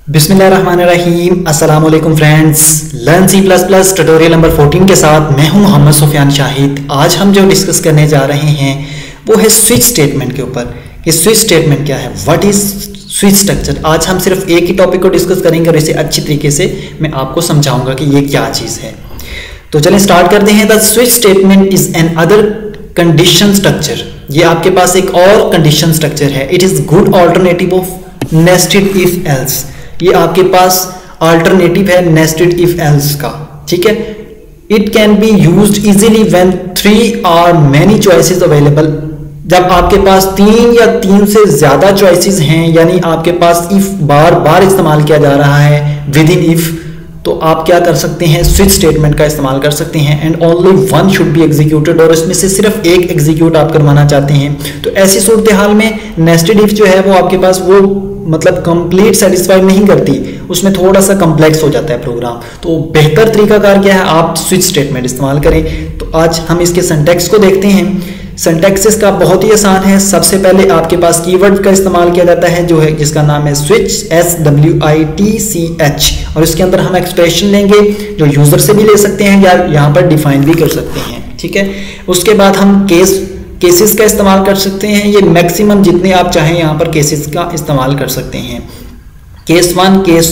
बिस्मिल्लाहिर्रहमानिर्रहीम। अस्सलाम वालेकुम friends. Learn C plus plus tutorial number 14 के साथ मैं हूं मोहम्मद सुफियान शाहिद। आज हम जो डिस्कस करने जा रहे हैं वो है स्विच स्टेटमेंट के ऊपर कि स्विच स्टेटमेंट क्या है, व्हाट इज स्विच स्ट्रक्चर। आज हम सिर्फ एक ही टॉपिक को डिस्कस करेंगे और इसे अच्छी तरीके से मैं आपको समझाऊंगा कि ये क्या चीज़ है। तो चलें स्टार्ट करते हैं। The switch statement is an other condition structure. ये आपके पास एक और कंडीशन स्ट्रक्चर है। It is good alternative of nested if else. ये आपके पास अल्टरनेटिव है नेस्टेड इफ एल्स का, ठीक है। It can be used easily when 3 और मैनी चॉइसेस अवेलेबल। जब आपके पास 3 या 3 से ज्यादा चॉइसेस हैं, यानी आपके पास इफ बार बार इस्तेमाल किया जा रहा है विद इन इफ, तो आप क्या कर सकते हैं, स्विच स्टेटमेंट का इस्तेमाल कर सकते हैं। And only one should be executed, और इसमें से सिर्फ एक एग्जीक्यूट आप करवाना चाहते हैं। तो ऐसी सूरत हाल में नेस्टेड इफ जो है वो आपके पास वो मतलब कंप्लीट सेटिस्फाइड नहीं करती, उसमें थोड़ा सा कॉम्प्लेक्स हो जाता है प्रोग्राम। तो बेहतर तरीकाकार क्या है, आप स्विच स्टेटमेंट इस्तेमाल करें। तो आज हम इसके सिंटैक्स को देखते हैं। सिंटैक्स इसका बहुत ही आसान है। सबसे पहले आपके पास कीवर्ड का इस्तेमाल किया जाता है जो है जिसका नाम है स्विच, SWITCH, और इसके अंदर हम एक्सप्रेशन लेंगे जो यूजर से भी ले सकते हैं या यहाँ पर डिफाइन भी कर सकते हैं, ठीक है। उसके बाद हम केसेस का इस्तेमाल कर सकते हैं। ये मैक्सिमम जितने आप चाहें यहाँ पर केसेस का इस्तेमाल कर सकते हैं। केस 1 केस,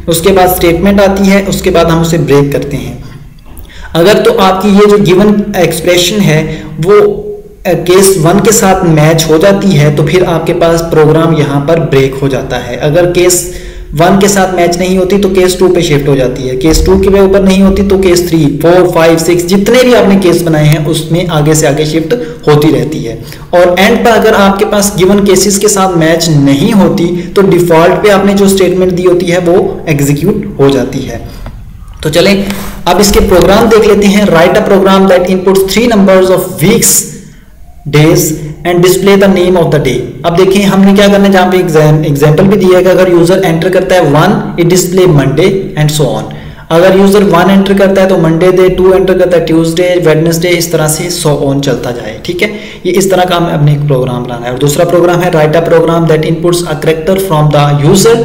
उसके बाद स्टेटमेंट आती है, उसके बाद हम उसे ब्रेक करते हैं। अगर तो आपकी ये जो गिवन एक्सप्रेशन है वो केस 1 के साथ मैच हो जाती है तो फिर आपके पास प्रोग्राम यहाँ पर ब्रेक हो जाता है। अगर केस 1 के साथ मैच नहीं होती तो केस 2 पे शिफ्ट हो जाती है। केस 2 के ऊपर नहीं होती तो केस 3, 4, 5, 6 जितने भी आपने केस बनाए हैं उसमें आगे से आगे शिफ्ट होती रहती है। और एंड पर अगर आपके पास गिवन केसेस के साथ मैच नहीं होती तो डिफॉल्ट पे आपने जो स्टेटमेंट दी होती है वो एग्जीक्यूट हो जाती है। तो चलें अब इसके प्रोग्राम देख लेते हैं। Write a program that inputs 3 numbers of weeks, days and display the name of the day. अब देखिए हमने क्या करना है, जहां पे एग्जांपल भी दिया है। अगर यूजर एंटर करता है 1, it display Monday and so on. अगर यूजर 1 एंटर करता है तो मंडे दे, 2 एंटर करता है ट्यूसडे, वेडनेसडे, इस तरह से सो ऑन चलता जाए, ठीक है। ये इस तरह का हमें अपने एक प्रोग्राम बनाना है। और दूसरा प्रोग्राम है write a program that inputs a character from the user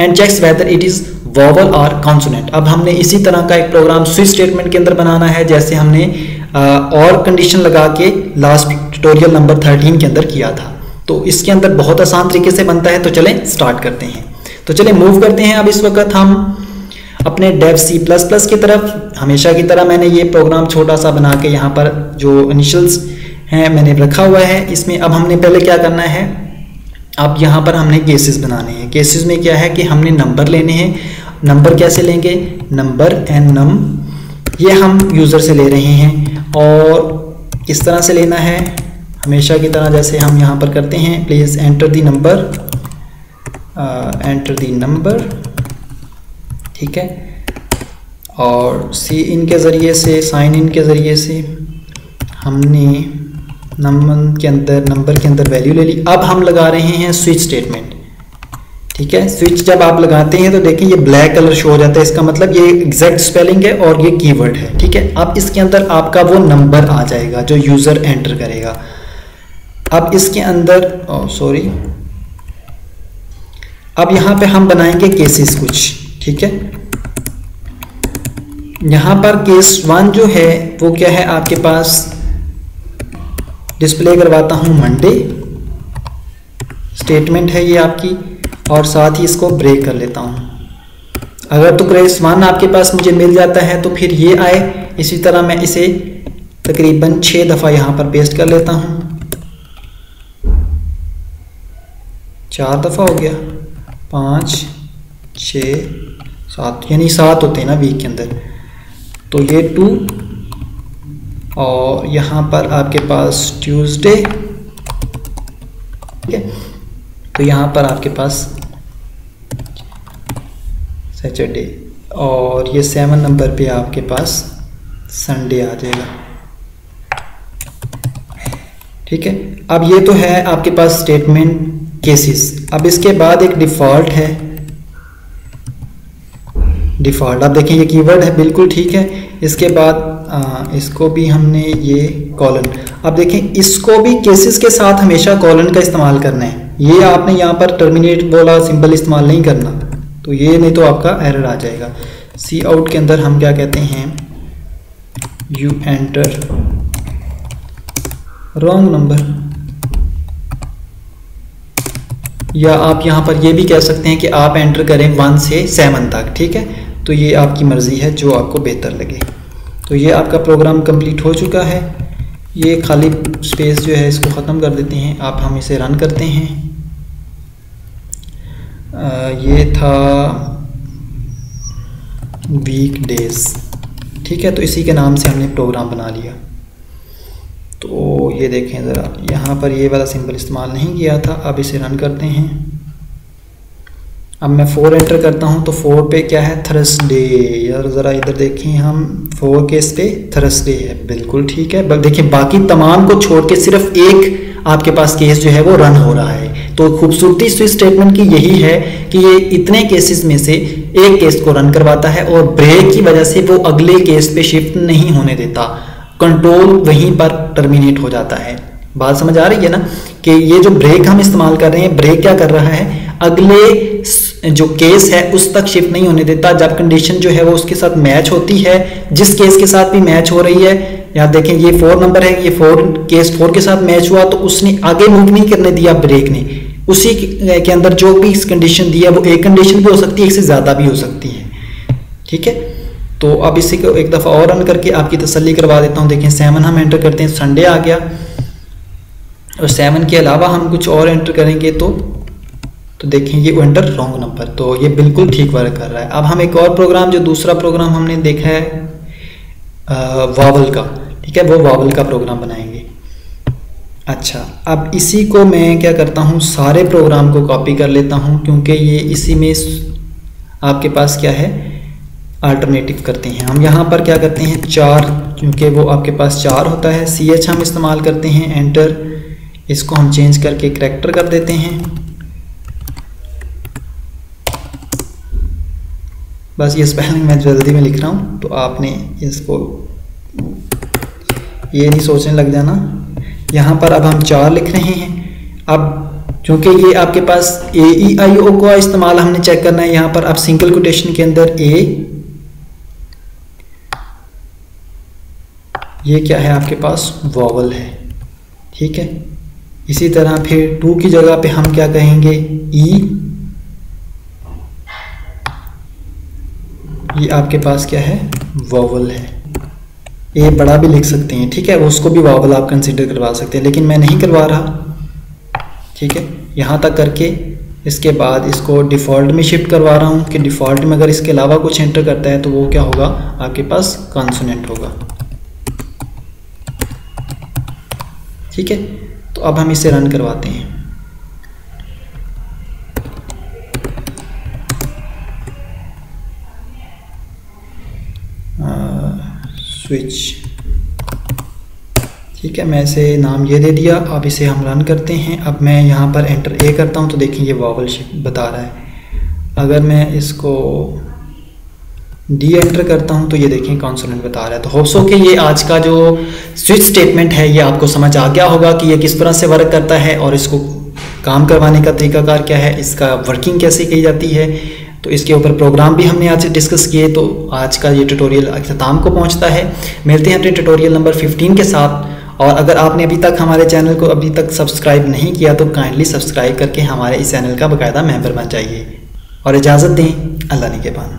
and checks whether it is vowel और कॉन्सोनेंट। अब हमने इसी तरह का एक प्रोग्राम स्विच स्टेटमेंट के अंदर बनाना है जैसे हमने और कंडीशन लगा के लास्ट ट्यूटोरियल नंबर 13 के अंदर किया था। तो इसके अंदर बहुत आसान तरीके से बनता है। तो चलें स्टार्ट करते हैं। तो चलें मूव करते हैं। अब इस वक्त हम अपने डेव C++ की तरफ। हमेशा की तरह मैंने ये प्रोग्राम छोटा सा बना के यहाँ पर जो इनिशियल्स हैं मैंने रखा हुआ है। इसमें अब हमने पहले क्या करना है, अब यहाँ पर हमने केसेस बनाने हैं। केसेस में क्या है कि हमने नंबर लेने हैं। नंबर कैसे लेंगे, नंबर एंड नम, ये हम यूज़र से ले रहे हैं। और किस तरह से लेना है, हमेशा की तरह जैसे हम यहाँ पर करते हैं, please enter the number, enter the number, ठीक है। और सी इन के ज़रिए से, साइन इन के ज़रिए से हमने नंबर के अंदर वैल्यू ले ली। अब हम लगा रहे हैं स्विच स्टेटमेंट, ठीक है। स्विच जब आप लगाते हैं तो देखें ये ब्लैक कलर शो हो जाता है, इसका मतलब ये एग्जैक्ट स्पेलिंग है और ये कीवर्ड है, ठीक है। अब इसके अंदर आपका वो नंबर आ जाएगा जो यूजर एंटर करेगा। अब इसके अंदर सॉरी, अब यहां पे हम बनाएंगे केसेस कुछ, ठीक है। यहां पर केस 1 जो है वो क्या है, आपके पास डिस्प्ले करवाता हूं मंडे, स्टेटमेंट है ये आपकी, और साथ ही इसको ब्रेक कर लेता हूं। अगर तो केस 1 आपके पास मुझे मिल जाता है तो फिर ये आए। इसी तरह मैं इसे तकरीबन 6 दफ़ा यहाँ पर पेस्ट कर लेता हूँ। 4 दफ़ा हो गया, 5, 6, 7, यानी 7 होते हैं ना वीक के अंदर। तो ये 2 और यहाँ पर आपके पास ट्यूसडे, ठीक है। तो यहाँ पर आपके पास सैटरडे, और ये 7 नंबर पे आपके पास संडे आ जाएगा, ठीक है। अब ये तो है आपके पास स्टेटमेंट केसेस। अब इसके बाद एक डिफ़ॉल्ट है, डिफ़ॉल्ट आप देखें ये कीवर्ड है, बिल्कुल ठीक है। इसके बाद इसको भी हमने ये कॉलन, अब देखें इसको भी केसेस के साथ हमेशा कॉलन का इस्तेमाल करना है। ये आपने यहाँ पर टर्मिनेट वाला सिंबल इस्तेमाल नहीं करना, तो ये नहीं तो आपका एरर आ जाएगा। सी आउट के अंदर हम क्या कहते हैं, यू एंटर रॉन्ग नंबर, या आप यहाँ पर ये भी कह सकते हैं कि आप एंटर करें 1 से 7 तक, ठीक है। तो ये आपकी मर्ज़ी है, जो आपको बेहतर लगे। तो ये आपका प्रोग्राम कंप्लीट हो चुका है। ये खाली स्पेस जो है इसको ख़त्म कर देते हैं। आप हम इसे रन करते हैं। ये था वीक डेज, ठीक है। तो इसी के नाम से हमने प्रोग्राम बना लिया। तो ये देखें ज़रा, यहाँ पर ये वाला सिंबल इस्तेमाल नहीं किया था। अब इसे रन करते हैं। अब मैं 4 एंटर करता हूँ तो 4 पे क्या है, थर्सडे। यार ज़रा इधर देखें, हम 4 केस पे थर्सडे है, बिल्कुल ठीक है। देखिए बाकी तमाम को छोड़ के सिर्फ एक आपके पास केस जो है वो रन हो रहा है। तो खूबसूरती स्विच स्टेटमेंट की यही है कि ये इतने केसेस में से एक केस को रन करवाता है और ब्रेक की वजह से वो अगले केस पे शिफ्ट नहीं होने देता, कंट्रोल वहीं पर टर्मिनेट हो जाता है। बात समझ आ रही है ना, कि ये जो ब्रेक हम इस्तेमाल कर रहे हैं, ब्रेक क्या कर रहा है, अगले जो केस है उस तक शिफ्ट नहीं होने देता। जब कंडीशन जो है वो उसके साथ मैच होती है, जिस केस के साथ भी मैच हो रही है, यहाँ देखें ये 4 नंबर है, ये 4 केस 4 के साथ मैच हुआ तो उसने आगे मूव नहीं करने दिया ब्रेक ने। उसी के अंदर जो भी इस कंडीशन दी है वो एक कंडीशन भी हो सकती है, एक से ज़्यादा भी हो सकती है, ठीक है। तो अब इसी को एक दफ़ा और रन करके आपकी तसल्ली करवा देता हूँ। देखें 7 हम एंटर करते हैं, संडे आ गया, और 7 के अलावा हम कुछ और एंटर करेंगे तो देखें ये एंटर रॉन्ग नंबर। तो ये बिल्कुल ठीक वर्क कर रहा है। अब हम एक और प्रोग्राम, जो दूसरा प्रोग्राम हमने देखा है वावल का, ठीक है, वो वावल का प्रोग्राम बनाएंगे। अच्छा, अब इसी को मैं क्या करता हूँ, सारे प्रोग्राम को कॉपी कर लेता हूँ, क्योंकि ये इसी में आपके पास क्या है, अल्टरनेटिव करते हैं। हम यहाँ पर क्या करते हैं 4, क्योंकि वो आपके पास 4 होता है। CH हम इस्तेमाल करते हैं, एंटर, इसको हम चेंज करके करैक्टर कर देते हैं। बस ये स्पेलिंग मैं जल्दी में लिख रहा हूँ, तो आपने इसको ये नहीं सोचने लग जाना। यहाँ पर अब हम 4 लिख रहे हैं। अब क्योंकि ये आपके पास AEIO का इस्तेमाल हमने चेक करना है, यहाँ पर आप सिंगल कोटेशन के अंदर A, ये क्या है आपके पास, वॉवल है, ठीक है। इसी तरह फिर 2 की जगह पे हम क्या कहेंगे, E, ये आपके पास क्या है, वॉवल है। ए बड़ा भी लिख सकते हैं, ठीक है, उसको भी वॉवल आप कंसीडर करवा सकते हैं, लेकिन मैं नहीं करवा रहा, ठीक है। यहाँ तक करके इसके बाद इसको डिफ़ॉल्ट में शिफ्ट करवा रहा हूँ कि डिफ़ॉल्ट में अगर इसके अलावा कुछ एंटर करता है तो वो क्या होगा, आपके पास कॉन्सोनेंट होगा, ठीक है। तो अब हम इसे रन करवाते हैं। स्विच, ठीक है, मैं इसे नाम ये दे दिया। अब इसे हम रन करते हैं। अब मैं यहाँ पर एंटर ए करता हूँ तो देखिए ये वॉवल शिफ्ट बता रहा है। अगर मैं इसको डी एंटर करता हूँ तो ये देखिए कॉन्सोनेंट बता रहा है। तो होप्स हो कि ये आज का जो स्विच स्टेटमेंट है ये आपको समझ आ गया होगा कि ये किस तरह से वर्क करता है और इसको काम करवाने का तरीकाकार क्या है, इसका वर्किंग कैसे की जाती है। तो इसके ऊपर प्रोग्राम भी हमने आज डिस्कस किए। तो आज का ये ट्यूटोरियल अख्ताम को पहुंचता है। मिलते हैं अपने ट्यूटोरियल नंबर 15 के साथ। और अगर आपने अभी तक हमारे चैनल को अभी तक सब्सक्राइब नहीं किया तो काइंडली सब्सक्राइब करके हमारे इस चैनल का बाकायदा मेंबर बन जाइए। और इजाज़त दें, अल्लाह निगहबान।